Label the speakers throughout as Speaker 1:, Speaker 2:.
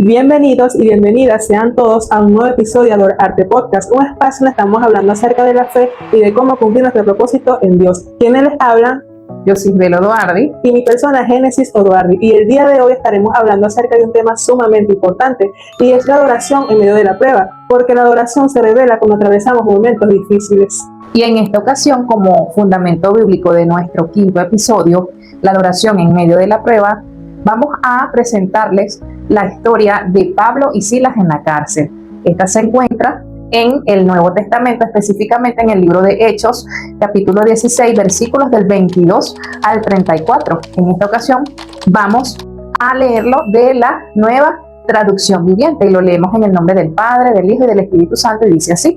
Speaker 1: Bienvenidos y bienvenidas sean todos a un nuevo episodio de Adorarte Podcast, un espacio donde estamos hablando acerca de la fe y de cómo cumplir nuestro propósito en Dios. ¿Quiénes les hablan?
Speaker 2: Yo soy Belo Odoardi.
Speaker 1: Y mi persona, Génesis Odoardi. Y el día de hoy estaremos hablando acerca de un tema sumamente importante, y es la adoración en medio de la prueba, porque la adoración se revela cuando atravesamos momentos difíciles.
Speaker 2: Y en esta ocasión, como fundamento bíblico de nuestro quinto episodio, la adoración en medio de la prueba, vamos a presentarles la historia de Pablo y Silas en la cárcel. Esta se encuentra en el Nuevo Testamento, específicamente en el libro de Hechos, capítulo 16, versículos del 22 al 34. En esta ocasión vamos a leerlo de la Nueva Traducción Viviente y lo leemos en el nombre del Padre, del Hijo y del Espíritu Santo, y dice así: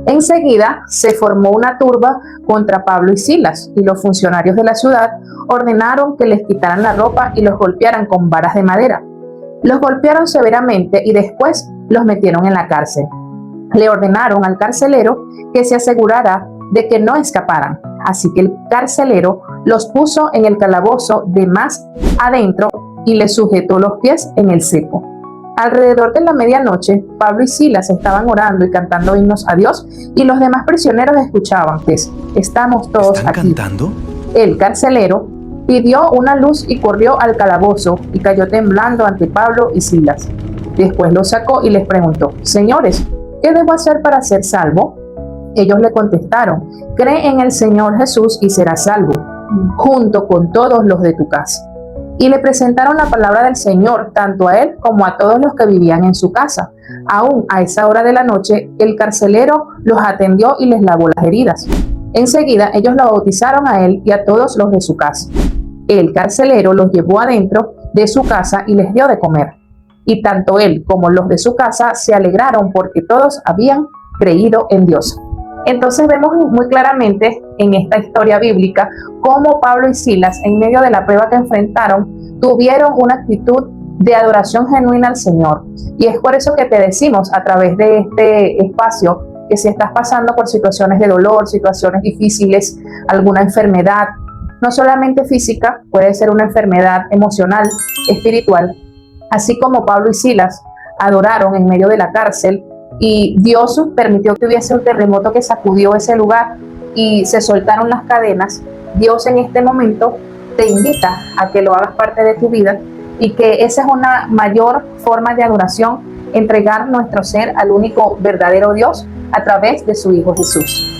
Speaker 2: Enseguida se formó una turba contra Pablo y Silas, y los funcionarios de la ciudad ordenaron que les quitaran la ropa y los golpearan con varas de madera. Los golpearon severamente y después los metieron en la cárcel. Le ordenaron al carcelero que se asegurara de que no escaparan. Así que el carcelero los puso en el calabozo de más adentro y les sujetó los pies en el cepo. Alrededor de la medianoche, Pablo y Silas estaban orando y cantando himnos a Dios, y los demás prisioneros escuchaban, pues, estamos todos
Speaker 3: ¿Están
Speaker 2: aquí.
Speaker 3: cantando?
Speaker 2: El carcelero pidió una luz y corrió al calabozo y cayó temblando ante Pablo y Silas. Después los sacó y les preguntó: Señores, ¿qué debo hacer para ser salvo? Ellos le contestaron: Cree en el Señor Jesús y serás salvo, junto con todos los de tu casa. Y le presentaron la palabra del Señor, tanto a él como a todos los que vivían en su casa. Aún a esa hora de la noche, el carcelero los atendió y les lavó las heridas. Enseguida ellos lo bautizaron a él y a todos los de su casa. El carcelero los llevó adentro de su casa y les dio de comer. Y tanto él como los de su casa se alegraron porque todos habían creído en Dios. Entonces vemos muy claramente en esta historia bíblica cómo Pablo y Silas, en medio de la prueba que enfrentaron, tuvieron una actitud de adoración genuina al Señor. Y es por eso que te decimos a través de este espacio que si estás pasando por situaciones de dolor, situaciones difíciles, alguna enfermedad, no solamente física, puede ser una enfermedad emocional, espiritual, así como Pablo y Silas adoraron en medio de la cárcel, y Dios permitió que hubiese un terremoto que sacudió ese lugar y se soltaron las cadenas. Dios en este momento te invita a que lo hagas parte de tu vida, y que esa es una mayor forma de adoración, entregar nuestro ser al único verdadero Dios a través de su Hijo Jesús.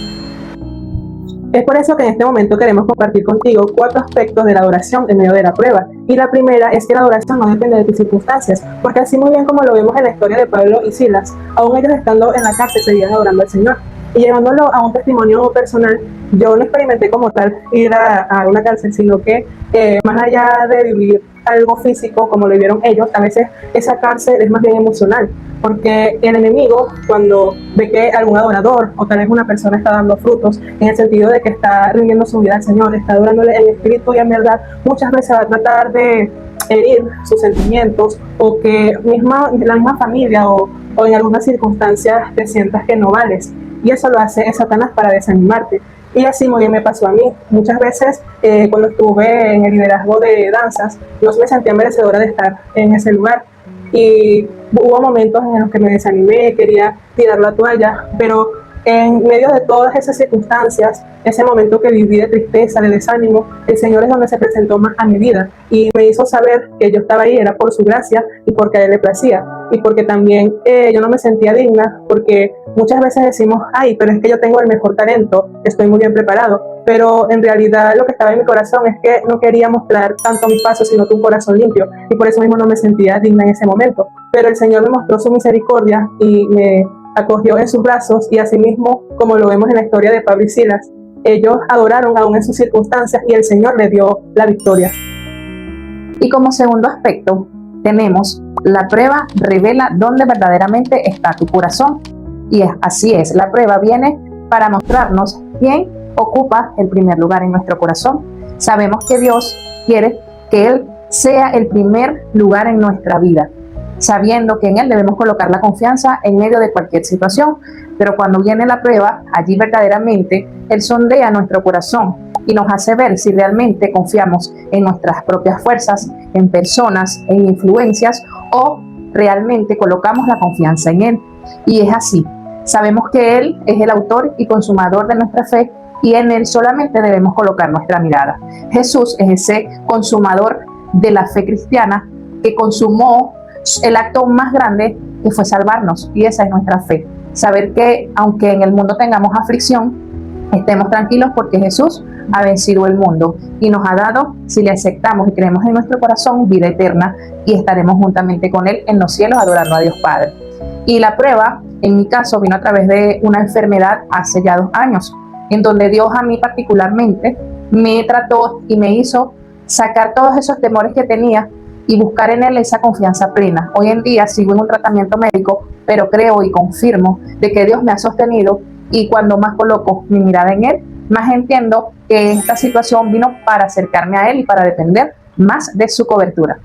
Speaker 1: Es por eso que en este momento queremos compartir contigo 4 aspectos de la adoración en medio de la prueba. Y la primera es que la adoración no depende de tus circunstancias, porque así muy bien como lo vemos en la historia de Pablo y Silas, aún ellos estando en la cárcel seguían adorando al Señor. Y llevándolo a un testimonio personal, yo no experimenté como tal ir a una cárcel, sino que más allá de vivir algo físico como lo vivieron ellos, a veces esa cárcel es más bien emocional, porque el enemigo, cuando ve que algún adorador o tal vez una persona está dando frutos en el sentido de que está rindiendo su vida al Señor, está adorándole en espíritu y en verdad, muchas veces va a tratar de herir sus sentimientos, o que la misma familia o en algunas circunstancias te sientas que no vales, y eso lo hace Satanás para desanimarte. Y así muy bien me pasó a mí. Muchas veces cuando estuve en el liderazgo de danzas, yo me sentía merecedora de estar en ese lugar, y hubo momentos en los que me desanimé, quería tirar la toalla, pero en medio de todas esas circunstancias, ese momento que viví de tristeza, de desánimo, el Señor es donde se presentó más a mi vida y me hizo saber que yo estaba ahí, era por su gracia y porque a Él le placía, y porque también yo no me sentía digna, porque muchas veces decimos: ay, pero es que yo tengo el mejor talento, estoy muy bien preparado, pero en realidad lo que estaba en mi corazón es que no quería mostrar tanto mis pasos, sino que un corazón limpio, y por eso mismo no me sentía digna en ese momento. Pero el Señor me mostró su misericordia y me acogió en sus brazos, y asimismo, como lo vemos en la historia de Pablo y Silas, ellos adoraron aún en sus circunstancias y el Señor les dio la victoria.
Speaker 2: Y como segundo aspecto, tenemos: la prueba revela dónde verdaderamente está tu corazón. Y así es, la prueba viene para mostrarnos quién ocupa el primer lugar en nuestro corazón. Sabemos que Dios quiere que Él sea el primer lugar en nuestra vida, sabiendo que en Él debemos colocar la confianza en medio de cualquier situación. Pero cuando viene la prueba, allí verdaderamente Él sondea nuestro corazón y nos hace ver si realmente confiamos en nuestras propias fuerzas, en personas, en influencias, o realmente colocamos la confianza en Él. Y es así. Sabemos que Él es el autor y consumador de nuestra fe y en Él solamente debemos colocar nuestra mirada. Jesús es ese consumador de la fe cristiana que consumó el acto más grande, que fue salvarnos, y esa es nuestra fe. Saber que aunque en el mundo tengamos aflicción, estemos tranquilos porque Jesús ha vencido el mundo y nos ha dado, si le aceptamos y creemos en nuestro corazón, vida eterna, y estaremos juntamente con Él en los cielos adorando a Dios Padre. Y la prueba, en mi caso, vino a través de una enfermedad hace ya 2 años, en donde Dios a mí particularmente me trató y me hizo sacar todos esos temores que tenía y buscar en Él esa confianza plena. Hoy en día sigo en un tratamiento médico, pero creo y confirmo de que Dios me ha sostenido, y cuando más coloco mi mirada en Él, más entiendo que esta situación vino para acercarme a Él y para depender más de su cobertura.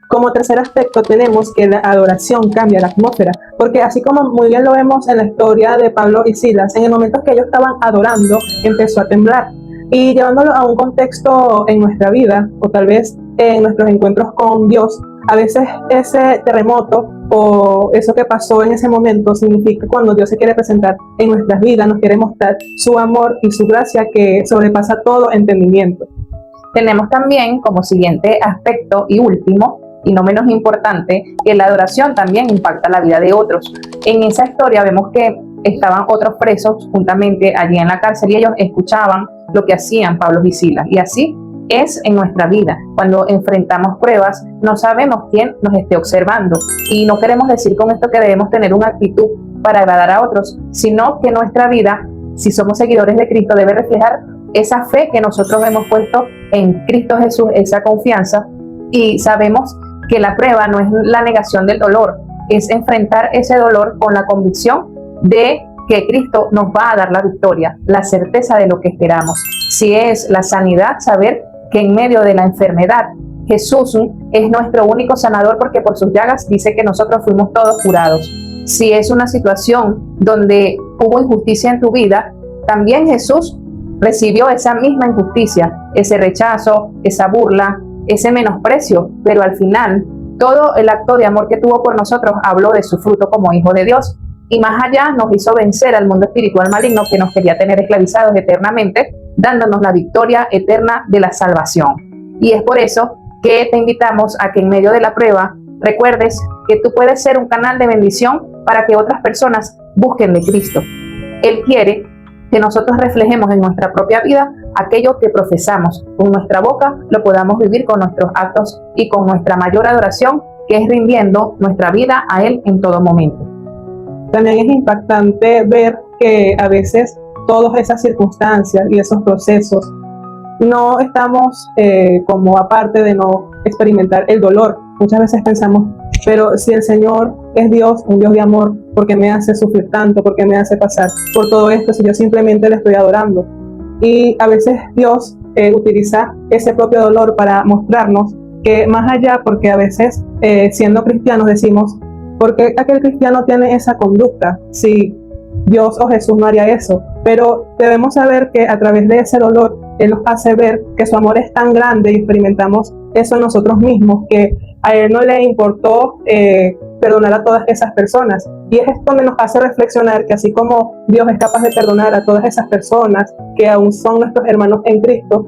Speaker 1: Como tercer aspecto tenemos que la adoración cambia la atmósfera, porque así como muy bien lo vemos en la historia de Pablo y Silas, en el momento que ellos estaban adorando, empezó a temblar. Y llevándolo a un contexto en nuestra vida, o tal vez en nuestros encuentros con Dios, a veces ese terremoto o eso que pasó en ese momento significa cuando Dios se quiere presentar en nuestras vidas, nos quiere mostrar su amor y su gracia que sobrepasa todo entendimiento.
Speaker 2: Tenemos también como siguiente aspecto y último, y no menos importante, que la adoración también impacta la vida de otros. En esa historia vemos que estaban otros presos juntamente allí en la cárcel y ellos escuchaban lo que hacían Pablo y Silas. Y así es en nuestra vida. Cuando enfrentamos pruebas, no sabemos quién nos esté observando. Y no queremos decir con esto que debemos tener una actitud para agradar a otros, sino que nuestra vida, si somos seguidores de Cristo, debe reflejar esa fe que nosotros hemos puesto en Cristo Jesús, esa confianza. Y sabemos que la prueba no es la negación del dolor, es enfrentar ese dolor con la convicción de que Cristo nos va a dar la victoria, la certeza de lo que esperamos. Si es la sanidad, saber que en medio de la enfermedad Jesús es nuestro único sanador, porque por sus llagas dice que nosotros fuimos todos curados. Si es una situación donde hubo injusticia en tu vida, también Jesús recibió esa misma injusticia, ese rechazo, esa burla, ese menosprecio, pero al final todo el acto de amor que tuvo por nosotros habló de su fruto como hijo de Dios, y más allá nos hizo vencer al mundo espiritual maligno que nos quería tener esclavizados eternamente, dándonos la victoria eterna de la salvación. Y es por eso que te invitamos a que en medio de la prueba recuerdes que tú puedes ser un canal de bendición para que otras personas busquen de Cristo. Él quiere que nosotros reflejemos en nuestra propia vida aquello que profesamos. Con nuestra boca lo podamos vivir con nuestros actos y con nuestra mayor adoración, que es rindiendo nuestra vida a Él en todo momento.
Speaker 1: También es impactante ver que a veces todas esas circunstancias y esos procesos no estamos como aparte de no experimentar el dolor. Muchas veces pensamos, pero si el Señor es Dios, un Dios de amor, ¿por qué me hace sufrir tanto? ¿Por qué me hace pasar por todo esto si yo simplemente le estoy adorando? Y a veces Dios utiliza ese propio dolor para mostrarnos que más allá, porque a veces siendo cristianos decimos, ¿por qué aquel cristiano tiene esa conducta? Si Dios o Jesús no haría eso. Pero debemos saber que a través de ese dolor Él nos hace ver que su amor es tan grande y experimentamos eso nosotros mismos, que a Él no le importó perdonar a todas esas personas. Y es esto donde nos hace reflexionar que así como Dios es capaz de perdonar a todas esas personas que aún son nuestros hermanos en Cristo,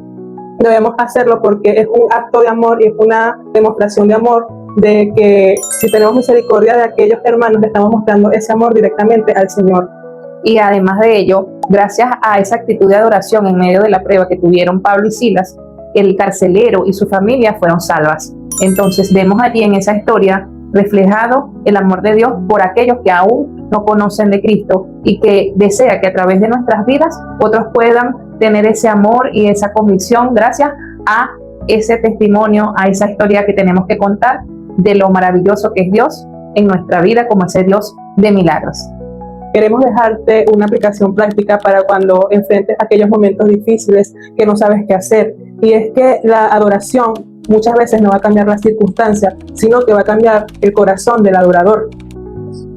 Speaker 1: debemos hacerlo porque es un acto de amor y es una demostración de amor, de que si tenemos misericordia de aquellos hermanos, le estamos mostrando ese amor directamente al Señor.
Speaker 2: Y además de ello, gracias a esa actitud de adoración en medio de la prueba que tuvieron Pablo y Silas, el carcelero y su familia fueron salvas. Entonces vemos allí en esa historia reflejado el amor de Dios por aquellos que aún no conocen de Cristo y que desea que a través de nuestras vidas otros puedan tener ese amor y esa convicción gracias a ese testimonio, a esa historia que tenemos que contar de lo maravilloso que es Dios en nuestra vida como ese Dios de milagros.
Speaker 1: Queremos dejarte una aplicación práctica para cuando enfrentes aquellos momentos difíciles que no sabes qué hacer. Y es que la adoración muchas veces no va a cambiar las circunstancias, sino que va a cambiar el corazón del adorador.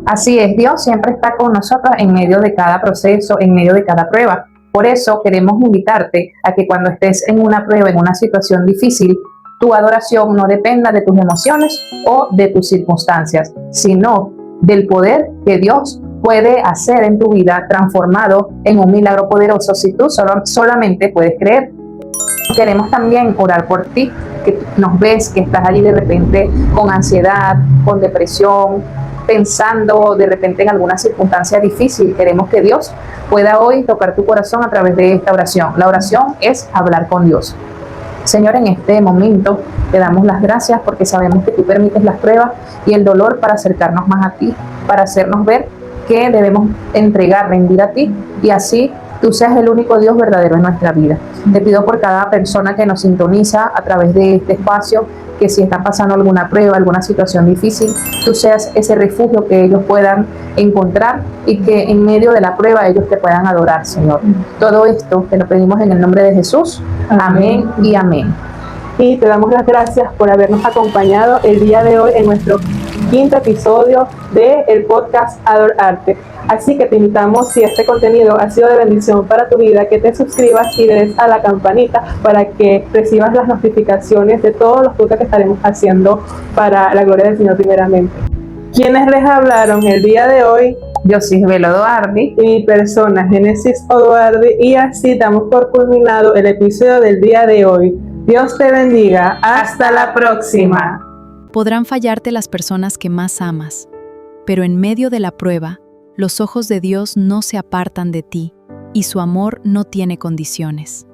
Speaker 2: Así es, Dios siempre está con nosotros en medio de cada proceso, en medio de cada prueba. Por eso queremos invitarte a que cuando estés en una prueba, en una situación difícil, tu adoración no dependa de tus emociones o de tus circunstancias, sino del poder que Dios puede hacer en tu vida, transformado en un milagro poderoso si tú solamente puedes creer. Queremos también orar por ti, que nos ves que estás allí de repente con ansiedad, con depresión, pensando de repente en alguna circunstancia difícil. Queremos que Dios pueda hoy tocar tu corazón a través de esta oración. La oración es hablar con Dios. Señor, en este momento te damos las gracias porque sabemos que tú permites las pruebas y el dolor para acercarnos más a ti, para hacernos ver que debemos entregar, rendir a ti, y así tú seas el único Dios verdadero en nuestra vida. Te pido por cada persona que nos sintoniza a través de este espacio, que si están pasando alguna prueba, alguna situación difícil, tú seas ese refugio que ellos puedan encontrar y que en medio de la prueba ellos te puedan adorar, Señor. Todo esto te lo pedimos en el nombre de Jesús. Amén y amén.
Speaker 1: Y te damos las gracias por habernos acompañado el día de hoy en nuestro 5º episodio del podcast Adorarte. Así que te invitamos, si este contenido ha sido de bendición para tu vida, que te suscribas y des a la campanita para que recibas las notificaciones de todos los podcasts que estaremos haciendo para la gloria del Señor primeramente. Quienes les hablaron el día de hoy,
Speaker 2: Yosisbel Odoardi
Speaker 1: y mi persona, Génesis Odoardi, y así damos por culminado el episodio del día de hoy. Dios te bendiga. Hasta la próxima.
Speaker 3: Podrán fallarte las personas que más amas, pero en medio de la prueba, los ojos de Dios no se apartan de ti y su amor no tiene condiciones.